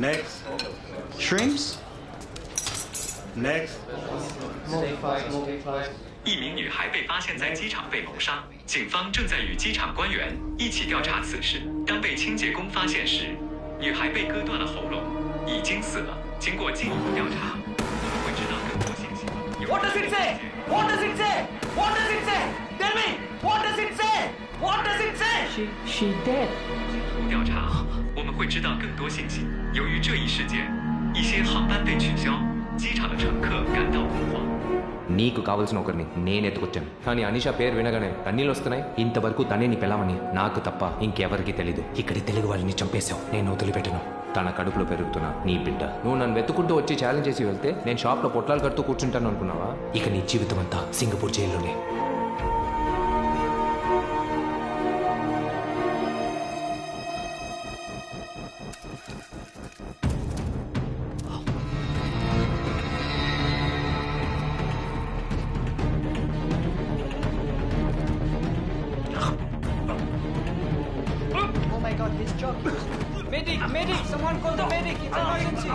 Next. Shrimps. Next. 一名女孩被发现在机场被谋杀，警方正在与机场官员一起调查此事。当被清洁工发现时，女孩被割断了喉咙，已经死了。经过进一步调查，我们会知道更多信息。What does it say? What does it say? What does it say? Tell me. What does it say? What does it say? She dead. 调查，我们会知道更多信息。由于这一事件，一些航班被取消，机场的乘客感到恐慌。నీకు కావాల్సిన ఒకరిని నేను ఎత్తుకొచ్చాను, కానీ అనిషా పేరు వినగానే కన్నీళ్ళు వస్తున్నాయి. ఇంతవరకు తనే నీ పెళ్ళామని నాకు తప్ప ఇంకెవరికి తెలీదు. ఇక్కడి తెలుగు వాళ్ళని చంపేశావు, నేను వదిలిపెట్టను. తన కడుపులో పెరుగుతున్న నీ బిడ్డ. నువ్వు నన్ను వెతుకుంటూ వచ్చి ఛాలెంజ్ చేసి వెళ్తే నేను షాప్లో పొట్లాలు కడుతూ కూర్చుంటాను అనుకున్నావా? ఇక నీ జీవితం అంతా సింగపూర్ జైల్లోనే. Oh my God, this job. Medic, medic, someone call the medic. It's emergency.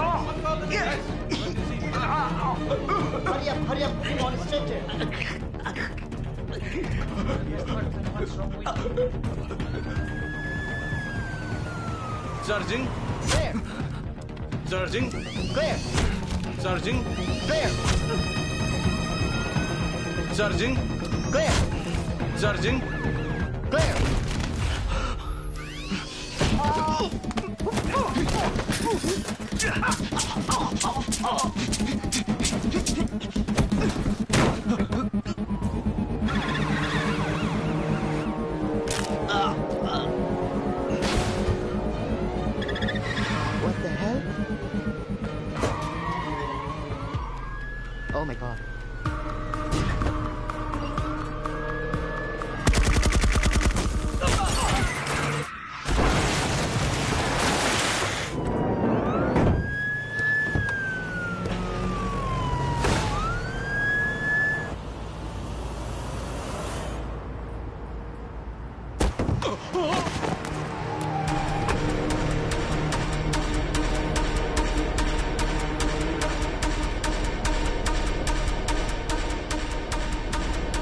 Hurry up, put him on stretcher. Charging. Clear. Charging. Clear. Charging. Clear. Charging. Clear. Charging. Clear. What the hell? Oh my God.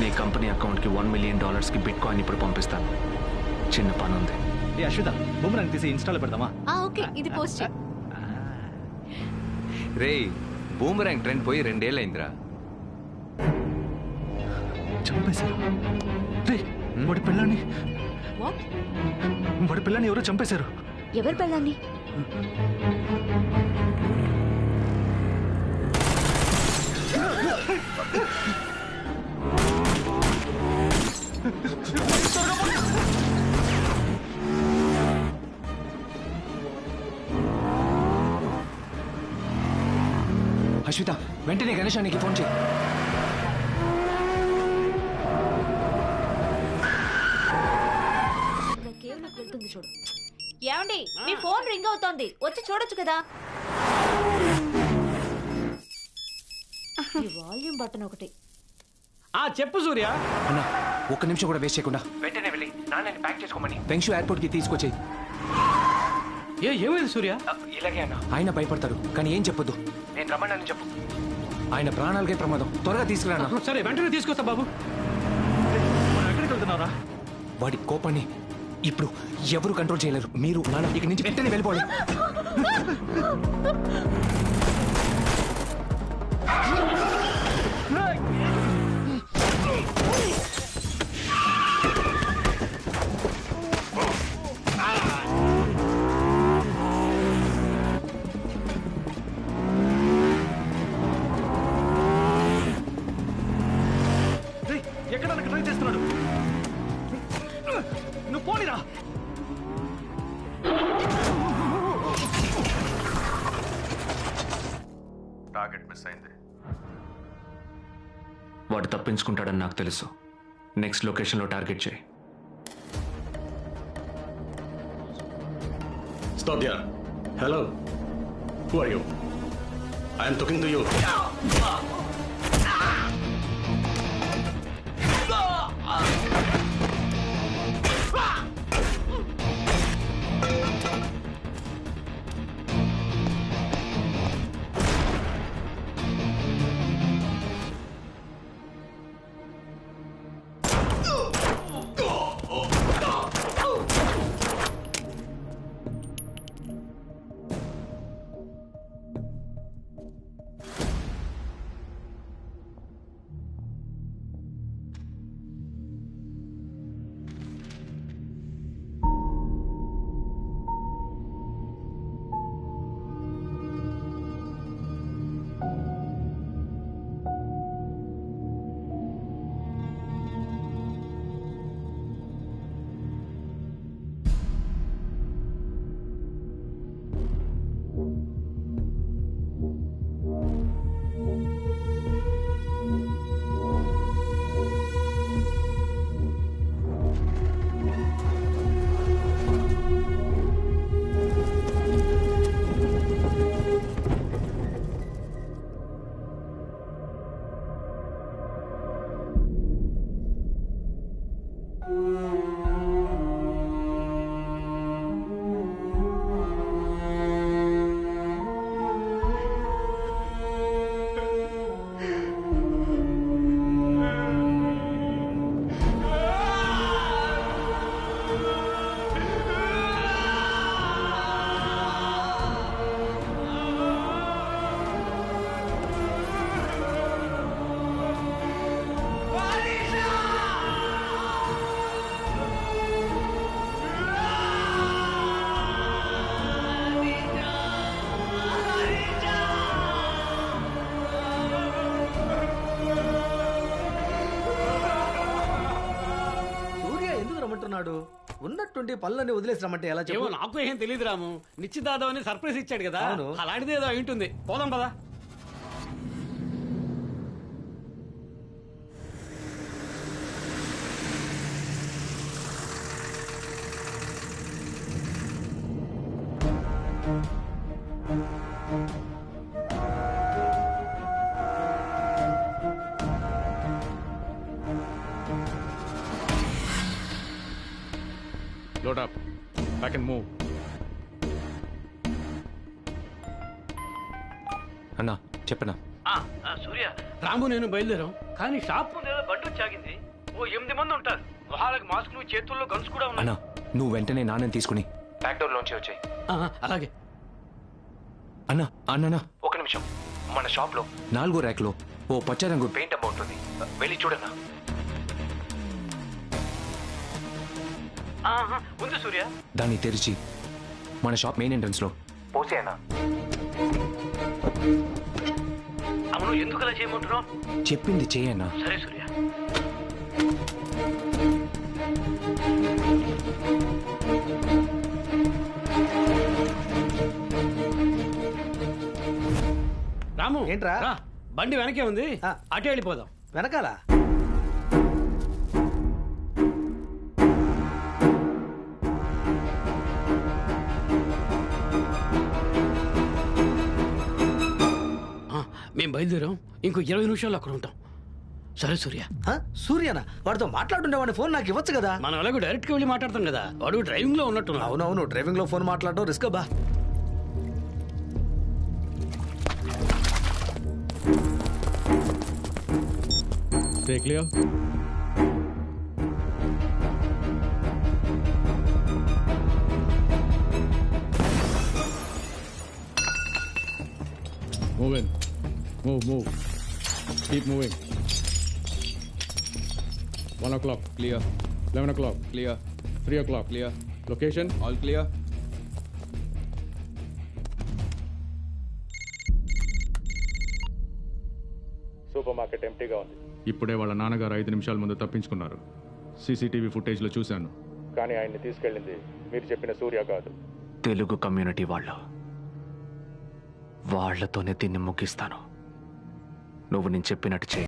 నీ company అకౌంట్కి $1 million bit coin ఇప్పుడు పంపిస్తాను. చిన్న పని ఉంది. ఏ Ashwitha, boomerang తీసి ఇన్స్టాలో పెడదామా? ఓకే, ఇది పోస్ట్ చేయి. రే, బూమరాంగ్ ట్రెండ్ పోయి 2 ఏళ్ళైందిరా. చంపేశారు. రే, వాడి పిల్లాన్ని వాట్? వాడి పిల్లాన్ని ఎవరో చంపేశారు. ఎవరి పెళ్ళాన్ని? అశ్విత, వెంటనే గణేశానికి ఫోన్ చేయి. వెళ్తుంది చూడు. ఏమండి, మీ ఫోన్ రింగ్ అవుతోంది, వచ్చి చూడొచ్చు కదా. ఈ వాల్యూమ్ బటన్ ఒకటి. చెప్పు సూర్య. అన్న, ఒక్క నిమిషం కూడా వేస్ట్ చేయకుండా వెంటనే వెళ్ళి నాన్నని ప్యాక్ చేసుకోమని పెంక్షు ఎయిర్పోర్ట్ కి తీసుకొచ్చేయి. ఏమైంది సూర్య? ఇలాగే అన్న. ఆయన భయపడతారు, కానీ ఏం చెప్పొద్దు. నేను రమ్మని చెప్పు. ఆయన ప్రాణాలకే ప్రమాదం. త్వరగా తీసుకురా. సరే, వెంటనే తీసుకొస్తా బాబు. మనం ఎక్కడికి వెళ్తున్నారా? వాడి కోపాన్ని ఇప్పుడు ఎవరు కంట్రోల్ చేయలేరు. మీరు నాన్న ఇక్కడి నుంచి వెంటనే వెళ్ళిపోవాలి. ఎక్కడ ట్రై చేస్తున్నాడు? నువ్వు పోనీరా. వాడు తప్పించుకుంటాడని నాకు తెలుసు. నెక్స్ట్ లొకేషన్లో టార్గెట్ చేయి. Stop here. Hello. Who are you? I am talking to you. ఉన్నట్టుండి పనులన్నీ వదిలేసినామంటే ఎలా ఏమో చెప్పు? నాకు ఏం తెలియదు రాము. నిశ్చితార్థం అని సర్ప్రైజ్ ఇచ్చాడు కదా, అవును. అలాంటిది ఏదో అయి ఉంటుంది. పోదాం పదా. Load up. Back and move. అన్నా చెప్పనా? సూర్య, రాము నేను బయలుదేరాం, కానీ షాప్ ముందు ఏదో బండి వచ్చాగింది. ఓ 8 మంది ఉంటారు. మొహాలకు మాస్కులు, చేతుల్లో గన్స్ కూడా ఉన్నాయి. అన్నా నువ్వు వెంటనే నాన్నని తీసుకుని బ్యాక్ డోర్ లోంచి వచ్చాయి. అలాగే అన్నా అన్నా ఒక నిమిషం. మన షాప్ లో 4వ ర్యాక్ లో ఓ పచ్చ రంగు పెయింట్ అమ్మ ఉంటుంది, వెళ్ళి చూడన్నా. ఉంది సూర్య. దాన్ని తెరిచి మన షాప్ మెయిన్ ఎంట్రన్స్ లో పోసేయన్నా. అవును, ఎందుకు అలా చేయమంటున్నావు? చెప్పింది చేయన్నా. సరే సూర్య. రాము ఏంట్రా? రా, బండి వెనకే ఉంది, ఆ. అటే వెళ్ళిపోదాం. వెనకాల మేము బయలుదేరాం, ఇంకో 20 నిమిషాలు అక్కడ ఉంటాం. సరే సూర్య. సూర్యనా? వాడితో మాట్లాడుండేవాడి ఫోన్ నాకు ఇవ్వచ్చు కదా. మనం ఎలాగో డైరెక్ట్ గా వెళ్ళి మాట్లాడతాం కదా, వాడు డ్రైవింగ్ లో ఉన్నట్టున్నావు. అవునవును, డ్రైవింగ్ లో ఫోన్ మాట్లాడడం రిస్క్ బా. Stay clear. Move in. Move. Keep moving. 1 o'clock, clear. 11 o'clock, clear. 3 o'clock, clear. Location, all clear. Supermarket ఎంటీగా ఉంది. ఇప్పుడే వాళ్ళ నాన్నగారు 5 నిమిషాల ముందు తప్పించుకున్నారు. సీసీటీవీ ఫుటేజ్లో చూశాను. కానీ ఆయన్ని తీసుకెళ్ళింది మీరు చెప్పిన సూర్య కాదు. తెలుగు కమ్యూనిటీ వాళ్ళతోనే దీన్ని ముగిస్తాను. నువ్వు నేను చెప్పినట్టు చేయి.